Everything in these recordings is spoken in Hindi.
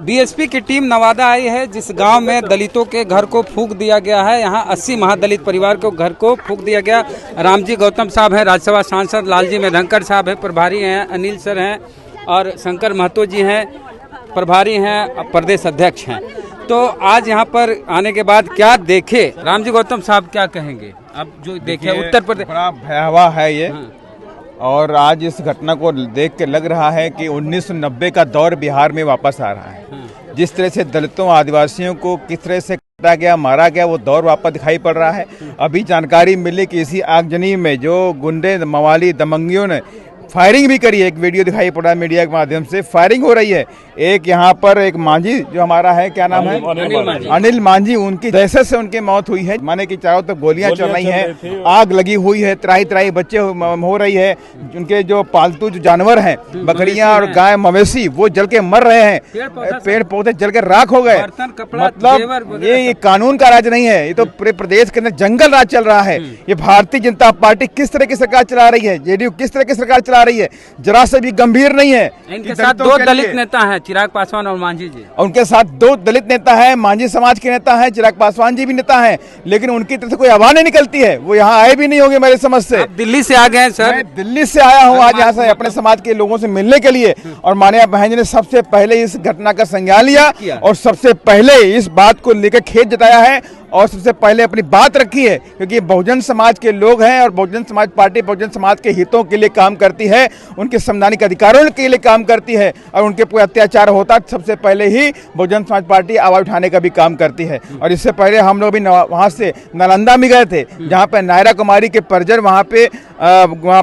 बीएसपी की टीम नवादा आई है, जिस गांव में दलितों के घर को फूंक दिया गया है। यहां 80 महादलित परिवार को घर को फूंक दिया गया। रामजी गौतम साहब हैं, राज्यसभा सांसद, लालजी मेधंकर साहब हैं, प्रभारी हैं, अनिल सर हैं और शंकर महतो जी हैं, प्रभारी हैं, प्रदेश अध्यक्ष हैं। तो आज यहाँ पर आने के बाद क्या देखे, रामजी गौतम साहब क्या कहेंगे? अब जो देखे उत्तर प्रदेश बड़ा भयावह है ये। और आज इस घटना को देख के लग रहा है कि 1990 का दौर बिहार में वापस आ रहा है। जिस तरह से दलितों आदिवासियों को किस तरह से काटा गया, मारा गया, वो दौर वापस दिखाई पड़ रहा है। अभी जानकारी मिली कि इसी आगजनी में जो गुंडे, मवाली, दमंगियों ने फायरिंग भी करी है। एक वीडियो दिखाई पड़ा मीडिया के माध्यम से, फायरिंग हो रही है। एक यहाँ पर एक मांझी जो हमारा है, क्या नाम है, अनिल मांझी, उनकी दहशत से उनकी मौत हुई है। माने कि चारों तरफ गोलियां चल रही हैं, आग लगी हुई है, त्राही त्राही बच्चे हो रही है। उनके जो पालतू जो जानवर हैं, बकरियां और गाय मवेशी, वो जल के मर रहे हैं। पेड़ पौधे जल के राख हो गए। मतलब ये कानून का राज नहीं है, ये तो पूरे प्रदेश के अंदर जंगल राज चल रहा है। ये भारतीय जनता पार्टी किस तरह की सरकार चला रही है, जेडीयू किस तरह की सरकार चला रही है, जरा से भी गंभीर नहीं है। इनके साथ दो दलित नेता हैं, चिराग पासवान और मांझी जी। उनके साथ दो दलित नेता हैं, मांझी समाज के नेता हैं, चिराग पासवान जी भी नेता हैं, लेकिन उनकी तरफ से कोई आवाज नहीं निकलती है। वो यहाँ आए भी नहीं होंगे मेरी समझ से। दिल्ली से आ गए हैं सर? मैं दिल्ली से आया हूँ आज यहाँ से अपने समाज के लोगों से मिलने के लिए। और माननीय बहन जी ने सबसे पहले इस घटना का संज्ञान लिया और सबसे पहले इस बात को लेकर खेद जताया है और सबसे पहले अपनी बात रखी है, क्योंकि बहुजन समाज के लोग हैं और बहुजन समाज पार्टी बहुजन समाज के हितों के लिए काम करती है, उनके संवैधानिक अधिकारों के लिए काम करती है। और उनके कोई अत्याचार होता सबसे पहले ही बहुजन समाज पार्टी आवाज उठाने का भी काम करती है। और इससे पहले हम लोग भी वहाँ से नालंदा में गए थे, जहाँ पे नायरा कुमारी के परिजन वहाँ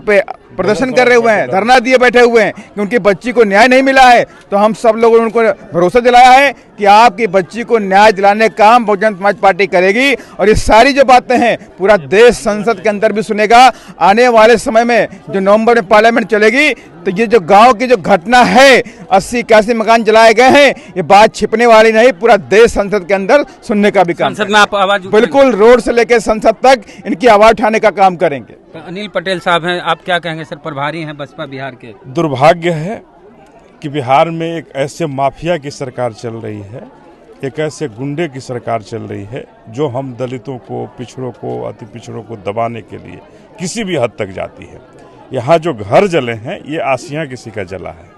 पे प्रदर्शन कर रहे हुए हैं, धरना दिए बैठे हुए हैं कि उनकी बच्ची को न्याय नहीं मिला है। तो हम सब लोगों ने उनको भरोसा दिलाया है कि आपकी बच्ची को न्याय दिलाने का काम बहुजन समाज पार्टी करेगी। और ये सारी जो बातें हैं पूरा देश संसद के अंदर भी सुनेगा। आने वाले समय में जो नवंबर में पार्लियामेंट चलेगी, तो ये जो गांव की जो घटना है, 80-81 मकान जलाए गए हैं, ये बात छिपने वाली नहीं, पूरा देश संसद के अंदर सुनने का भी काम। संसद में आप आवाज बिल्कुल, रोड से लेकर संसद तक इनकी आवाज उठाने का काम करेंगे। अनिल पटेल साहब हैं, आप क्या कहेंगे सर? प्रभारी हैं बसपा बिहार के। दुर्भाग्य है कि बिहार में एक ऐसे माफिया की सरकार चल रही है, एक ऐसे गुंडे की सरकार चल रही है जो हम दलितों को, पिछड़ों को, अति पिछड़ों को दबाने के लिए किसी भी हद तक जाती है। यहाँ जो घर जले हैं, ये आसियाँ किसी का जला है,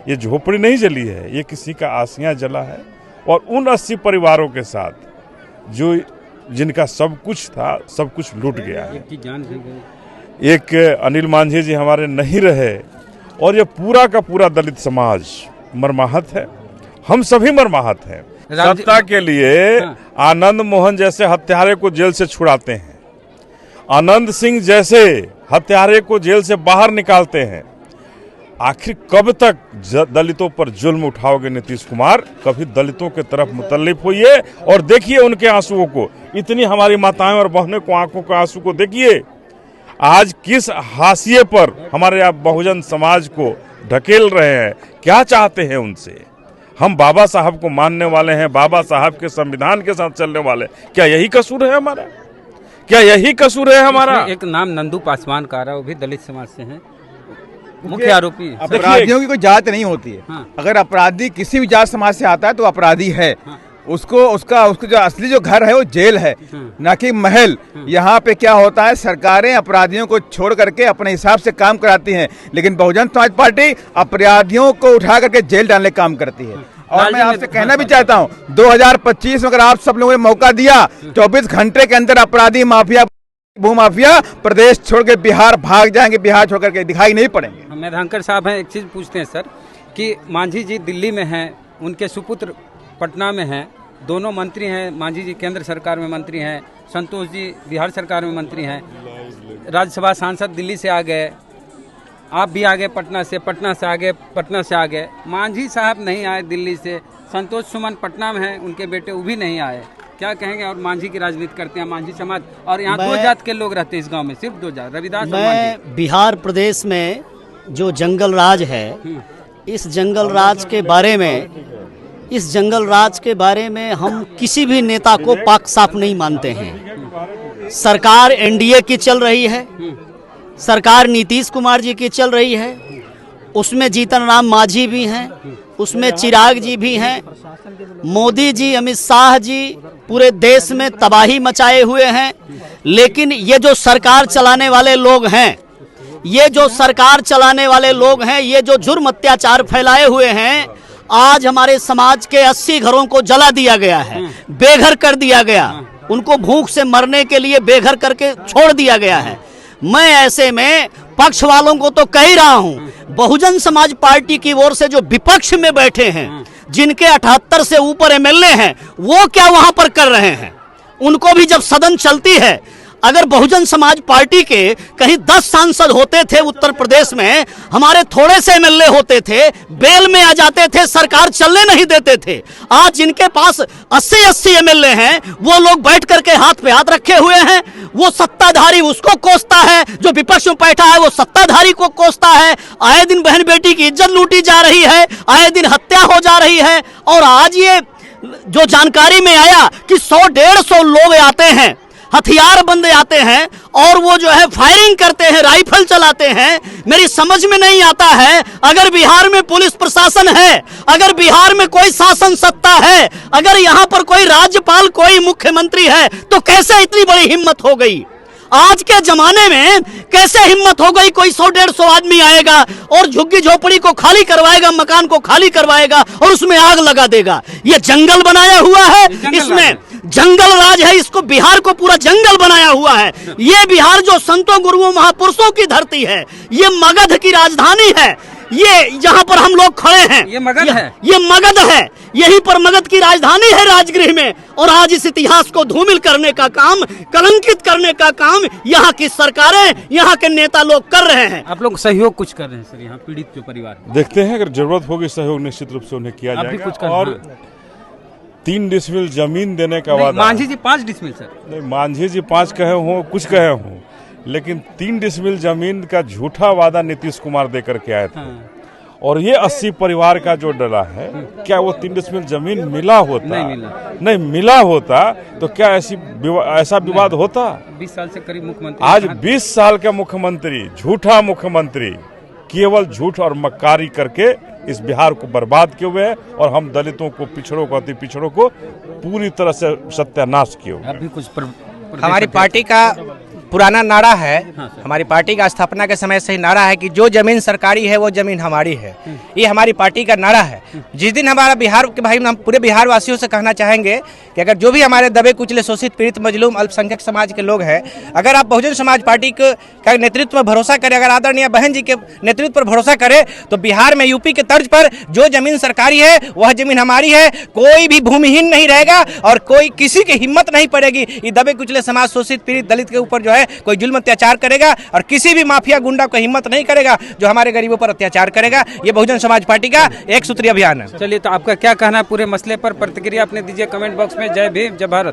ये झोपड़ी नहीं जली है, ये किसी का आसियाँ जला है। और उन 80 परिवारों के साथ जो जिनका सब कुछ था, सब कुछ लूट गया है। एक अनिल मांझी जी हमारे नहीं रहे और ये पूरा का पूरा दलित समाज मर्माहत है। हम सभी मर्माहत हैं। सत्ता के लिए आनंद मोहन जैसे हत्यारे को जेल से छुड़ाते हैं, आनंद सिंह जैसे हत्यारे को जेल से बाहर निकालते हैं। आखिर कब तक दलितों पर जुल्म उठाओगे नीतीश कुमार? कभी दलितों के तरफ मुतल्लिफ होइए और देखिए उनके आंसुओं को। इतनी हमारी माताएं और बहनें को आंखों के आंसू को देखिए। आज किस हाशिए पर हमारे आप बहुजन समाज को ढकेल रहे हैं, क्या चाहते हैं उनसे? हम बाबा साहब को मानने वाले हैं, बाबा साहब के संविधान के साथ चलने वाले। क्या यही कसूर है हमारा? क्या यही कसूर है हमारा? एक नाम नंदू पासवान का रहा, वो भी दलित समाज से हैं, मुख्य आरोपी। अपराधियों की कोई जात नहीं होती है। अगर अपराधी किसी भी जात समाज से आता है तो अपराधी है। उसको जो असली जो घर है वो जेल है, ना कि महल। यहाँ पे क्या होता है, सरकारें अपराधियों को छोड़ करके अपने हिसाब से काम कराती हैं, लेकिन बहुजन समाज पार्टी अपराधियों को उठा करके जेल डालने का काम करती है। और मैं आपसे कहना भी चाहता हूँ, 2025 में अगर आप सब लोगों ने मौका दिया, 24 घंटे के अंदर अपराधी, माफिया, भूमाफिया प्रदेश छोड़ के बिहार भाग जाएंगे, बिहार छोड़ करके दिखाई नहीं पड़ेंगे। मेधंकर साहब हैं, एक चीज पूछते हैं सर कि मांझी जी दिल्ली में हैं, उनके सुपुत्र पटना में हैं, दोनों मंत्री हैं। मांझी जी केंद्र सरकार में मंत्री हैं, संतोष जी बिहार सरकार में मंत्री हैं, राज्यसभा सांसद दिल्ली से आ गए, आप भी आ गए पटना से आ गए। मांझी साहब नहीं आए दिल्ली से, संतोष सुमन पटना में हैं, उनके बेटे वो भी नहीं आए। क्या कहेंगे? और मांझी की राजनीति करते हैं, मांझी समाज, और यहाँ 2 जात के लोग रहते हैं इस गांव में, सिर्फ 2 जात, रविदास। मैं बिहार प्रदेश में जो जंगल राज है, इस जंगल राज के बारे में हम किसी भी नेता को पाक साफ नहीं मानते हैं। सरकार एनडीए की चल रही है, सरकार नीतीश कुमार जी की चल रही है, उसमें जीतन राम मांझी भी हैं, उसमें चिराग जी भी हैं, मोदी जी, अमित शाह जी पूरे देश में तबाही मचाए हुए हैं। लेकिन ये जो सरकार चलाने वाले लोग हैं, ये जो सरकार चलाने वाले लोग हैं, ये जो जुर्म अत्याचार फैलाए हुए हैं, आज हमारे समाज के 80 घरों को जला दिया गया है, बेघर कर दिया गया, उनको भूख से मरने के लिए बेघर करके छोड़ दिया गया है। मैं ऐसे में पक्ष वालों को तो कह ही रहा हूं, बहुजन समाज पार्टी की ओर से जो विपक्ष में बैठे हैं, जिनके 78 से ऊपर एमएलए हैं, वो क्या वहां पर कर रहे हैं? उनको भी जब सदन चलती है, अगर बहुजन समाज पार्टी के कहीं 10 सांसद होते थे उत्तर प्रदेश में, हमारे थोड़े से एमएलए होते थे, बेल में आ जाते थे, सरकार चलने नहीं देते थे। आज जिनके पास 80 एमएलए हैं, वो लोग बैठ करके हाथ पे हाथ रखे हुए हैं। वो सत्ताधारी उसको कोसता है, जो विपक्ष में बैठा है वो सत्ताधारी को कोसता है। आए दिन बहन बेटी की इज्जत लूटी जा रही है, आए दिन हत्या हो जा रही है। और आज ये जो जानकारी में आया कि 100-150 लोग आते हैं, हथियार बंद आते हैं और वो जो है फायरिंग करते हैं, राइफल चलाते हैं। मेरी समझ में नहीं आता है, अगर बिहार में पुलिस प्रशासन है, अगर बिहार में कोई शासन सत्ता है, अगर यहाँ पर कोई राज्यपाल, कोई मुख्यमंत्री है, तो कैसे इतनी बड़ी हिम्मत हो गई? आज के जमाने में कैसे हिम्मत हो गई? कोई 100-150 आदमी आएगा और झुग्गी झोपड़ी को खाली करवाएगा, मकान को खाली करवाएगा और उसमें आग लगा देगा। ये जंगल बनाया हुआ है, इसमें जंगल राज है, इसको बिहार को पूरा जंगल बनाया हुआ है। ये बिहार जो संतों गुरुओं महापुरुषों की धरती है, ये मगध की राजधानी है, ये जहां पर हम लोग खड़े हैं, ये मगध है, ये मगध है, यहीं पर मगध की राजधानी है राजगृह में। और आज इस इतिहास को धूमिल करने का काम, कलंकित करने का काम यहाँ की सरकारें, यहाँ के नेता लोग कर रहे हैं। आप लोग सहयोग कुछ कर रहे हैं सर, यहाँ पीड़ित जो परिवार है? देखते हैं, अगर जरूरत होगी सहयोग निश्चित रूप से उन्हें किया आप भी जाएगा। कुछ कर- और हाँ। 3 डिसमिल जमीन देने का नहीं, वादा। मांझी जी 5 डिसमिल सर। नहीं, मांझी जी 5 कहे हों, कुछ कहे हों, लेकिन 3 डिसमिल जमीन का झूठा वादा नीतीश कुमार दे करके आए थे। हाँ। और ये 80 परिवार का जो डला है, क्या वो 3 डिसमिल जमीन मिला होता? नहीं मिला होता तो क्या ऐसा विवाद होता? 20 साल से करीब मुख्यमंत्री, आज 20 साल का मुख्यमंत्री, झूठा मुख्यमंत्री, केवल झूठ और मक्कारी करके इस बिहार को बर्बाद किए हुए हैं। और हम दलितों को, पिछड़ों को, अति पिछड़ों को पूरी तरह से सत्यानाश किए हुए हैं। अभी कुछ हमारी पार्टी का पुराना नारा है, हमारी पार्टी का स्थापना के समय से ही नारा है कि जो जमीन सरकारी है वो जमीन हमारी है। ये हमारी पार्टी का नारा है। जिस दिन हमारा बिहार के भाई, हम पूरे बिहार वासियों से कहना चाहेंगे कि अगर जो भी हमारे दबे कुचले, शोषित, पीड़ित, मजलूम, अल्पसंख्यक समाज के लोग हैं, अगर आप बहुजन समाज पार्टी का नेतृत्व पर भरोसा करें, अगर आदरणीय बहन जी के नेतृत्व पर भरोसा करें, तो बिहार में यूपी के तर्ज पर जो जमीन सरकारी है वह जमीन हमारी है। कोई भी भूमिहीन नहीं रहेगा और कोई किसी की हिम्मत नहीं पड़ेगी ये दबे कुचले समाज, शोषित, पीड़ित, दलित के ऊपर जो है कोई जुल्म अत्याचार करेगा। और किसी भी माफिया गुंडा को हिम्मत नहीं करेगा जो हमारे गरीबों पर अत्याचार करेगा। ये बहुजन समाज पार्टी का एक सूत्रीय अभियान है। चलिए, तो आपका क्या कहना है पूरे मसले पर? प्रतिक्रिया अपने दीजिए कमेंट बॉक्स में। जय भीम, जय भारत।